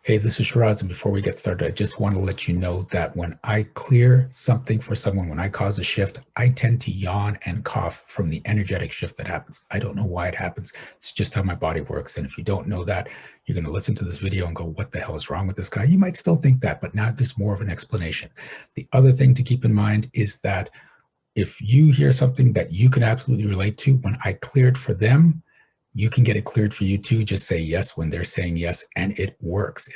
Hey, this is Shiraz, and before we get started, I just want to let you know that when I clear something for someone, when I cause a shift, I tend to yawn and cough from the energetic shift that happens. I don't know why it happens. It's just how my body works. And if you don't know that, you're going to listen to this video and go, what the hell is wrong with this guy? You might still think that, but now there's more of an explanation. The other thing to keep in mind is that if you hear something that you can absolutely relate to, when I cleared for them, you can get it cleared for you too. Just say yes when they're saying yes, and it works.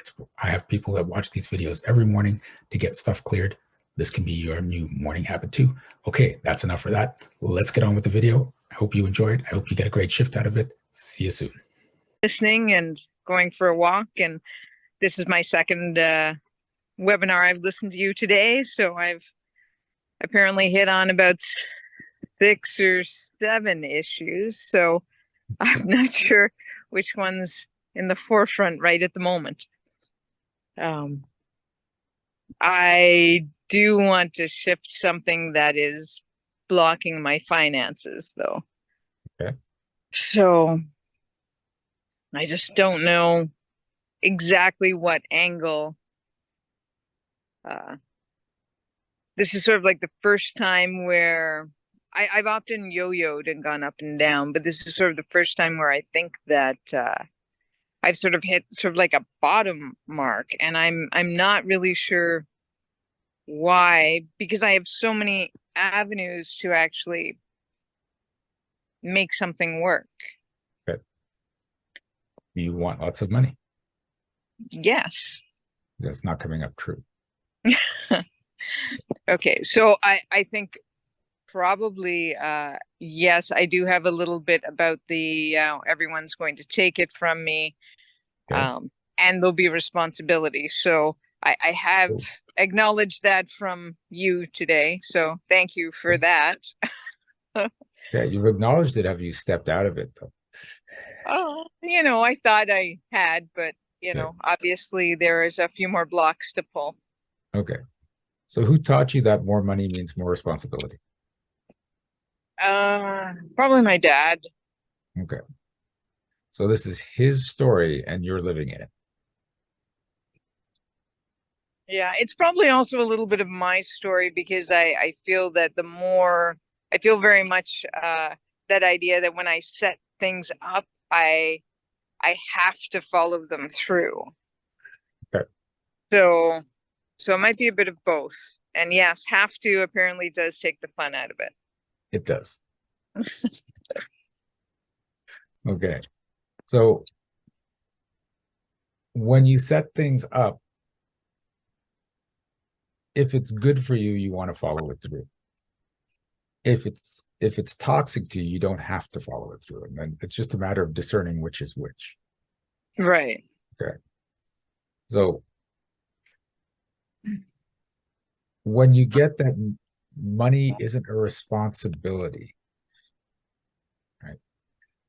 I have people that watch these videos every morning to get stuff cleared. This can be your new morning habit too. Okay, that's enough for that. Let's get on with the video. I hope you enjoyed. I hope you get a great shift out of it. See you soon. Listening and going for a walk. And this is my second webinar I've listened to you today. So I've apparently hit on about 6 or 7 issues. So I'm not sure which one's in the forefront right at the moment. I do want to shift something that is blocking my finances, though. Okay. So I just don't know exactly what angle. This is sort of like the first time where I've often yo-yoed and gone up and down, but this is sort of the first time where I think that I've sort of hit sort of like a bottom mark, and I'm not really sure why, because I have so many avenues to actually make something work. Good. You want lots of money. Yes. That's not coming up true. Okay, so I think probably yes, I do have a little bit about the everyone's going to take it from me, Okay. and there'll be responsibility. So I have Cool. acknowledged that from you today. So thank you for that. Okay. You've acknowledged it. Have you stepped out of it though? Oh, I thought I had, but Yeah. obviously there is a few more blocks to pull. Okay. So who taught you that more money means more responsibility? Probably my dad. Okay. So this is his story and you're living in it. Yeah, it's probably also a little bit of my story because I feel that the more I feel very much that idea that when I set things up, I have to follow them through. Okay. So so it might be a bit of both. And yes, have to apparently does take the fun out of It does. it. Okay. So when you set things up, if it's good for you, you want to follow it through. If it's toxic to you, you don't have to follow it through. And then it's just a matter of discerning which is which. Right. Okay. So when you get that money isn't a responsibility, right?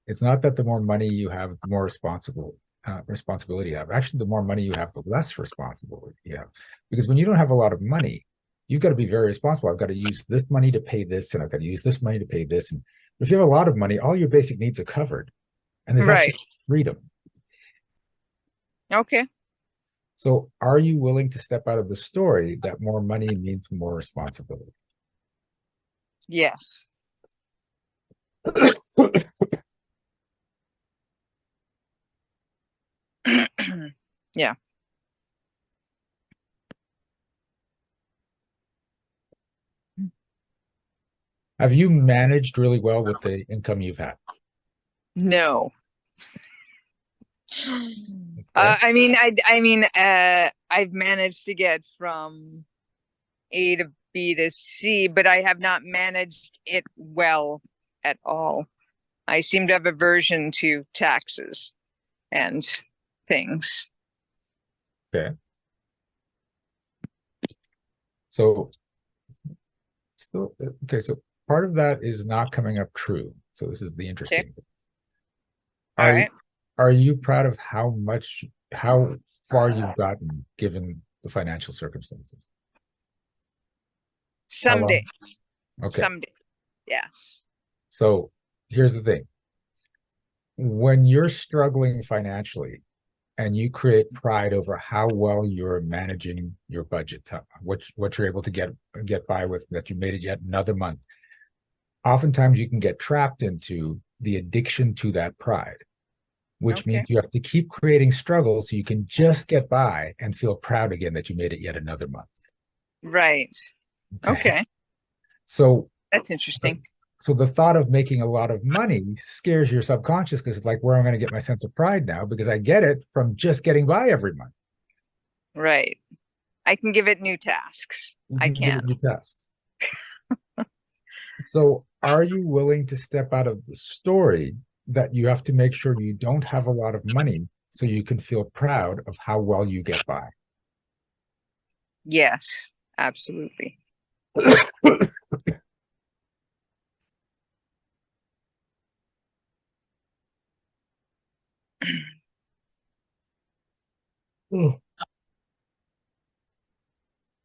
It's not that the more money you have, the more responsibility you have. Actually, the more money you have, the less responsibility you have. Because when you don't have a lot of money, you've got to be very responsible. I've got to use this money to pay this, and I've got to use this money to pay this. And if you have a lot of money, all your basic needs are covered, and there's Right. actually freedom. Okay. So, are you willing to step out of the story that more money means more responsibility? Yes. Yeah. Have you managed really well with the income you've had? No. Okay. I've managed to get from A to B to C, but I have not managed it well at all. I seem to have aversion to taxes and things. Okay. So still okay. So part of that is not coming up true. So this is the Okay. interesting thing. All Are right. are you proud of how far you've gotten given the financial circumstances? How Someday. long? Okay. Someday. Yeah. So here's the thing. When you're struggling financially, and you create pride over how well you're managing your budget, what you're able to get by with, that you made it yet another month. Oftentimes you can get trapped into the addiction to that pride, which means Okay. you have to keep creating struggles so you can just get by and feel proud again that you made it yet another month. Right. Okay. Okay. So That's interesting. so the thought of making a lot of money scares your subconscious, because it's like, where am I going to get my sense of pride now? Because I get it from just getting by every month. Right. I can give it new tasks. You I can give it can. new tasks. So are you willing to step out of the story that you have to make sure you don't have a lot of money so you can feel proud of how well you get by? Yes, absolutely.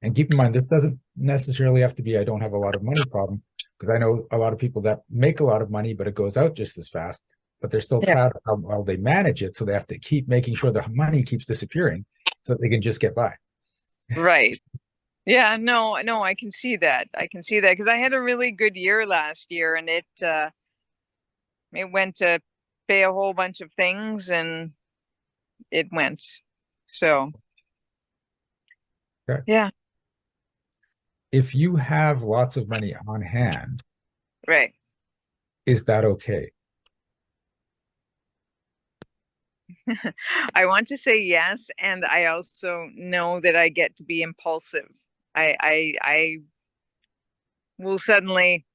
And keep in mind, this doesn't necessarily have to be I don't have a lot of money problem, because I know a lot of people that make a lot of money, but it goes out just as fast, but they're still Yeah. proud of how well they manage it. So they have to keep making sure the money keeps disappearing so that they can just get by. Right. Yeah, no, I can see that. I can see that because I had a really good year last year and it went to pay a whole bunch of things and it went. So, Okay. yeah, If you have lots of money on hand, right. is that okay? I want to say yes, and I also know that I get to be impulsive. I will suddenly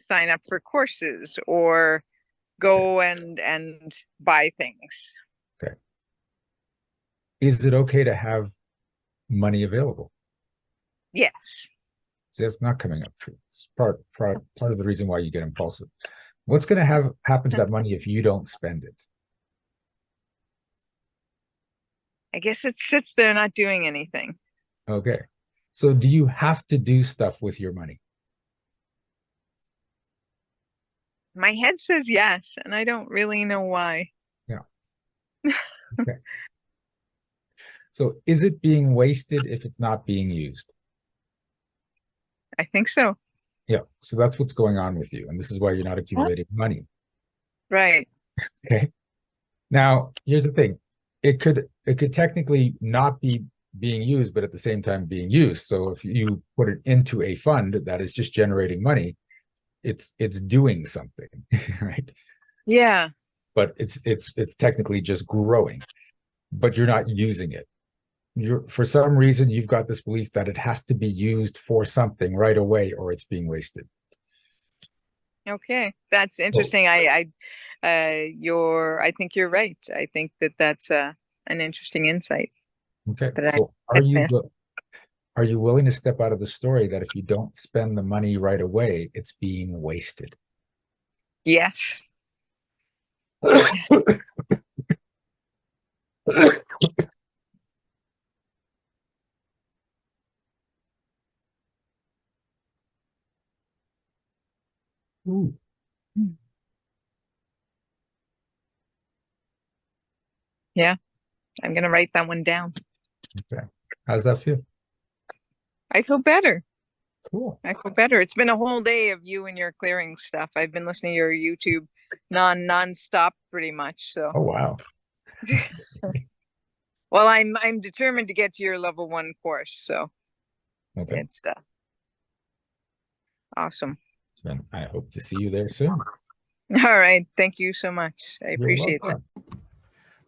sign up for courses or Okay. go and buy things. Okay. Is it okay to have money available? Yes. See, that's not coming up true. It's part of the reason why you get impulsive. What's going to have happen to that money if you don't spend it? I guess it sits there not doing anything. Okay. So do you have to do stuff with your money? My head says yes, and I don't really know why. Yeah. Okay. So is it being wasted if it's not being used? I think so. Yeah. So that's what's going on with you. And this is why you're not accumulating money. Right. Okay. Now, here's the thing. It could technically not be being used, but at the same time being used. So if you put it into a fund that is just generating money, it's doing something, right? Yeah. But it's technically just growing, but you're not using it. You're, for some reason, you've got this belief that it has to be used for something right away or it's being wasted. Okay. That's So, interesting. I think you're right. I think that that's an interesting insight okay. that So I missed. are you willing to step out of the story that if you don't spend the money right away, it's being wasted? Yes. Ooh, Yeah. I'm gonna write that one down. okay. How's that feel? I feel better. Cool. I feel better. It's been a whole day of you and your clearing stuff. I've been listening to your YouTube nonstop pretty much. So Oh, wow. well, I'm determined to get to your level 1 course. So Okay. it's awesome. Then I hope to see you there soon. All right. Thank you so much. I You're appreciate that. welcome.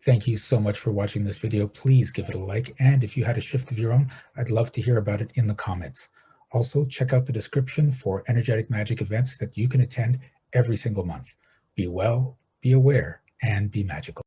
Thank you so much for watching this video. Please give it a like. And if you had a shift of your own, I'd love to hear about it in the comments. Also, check out the description for energetic magic events that you can attend every single month. Be well, be aware, and be magical.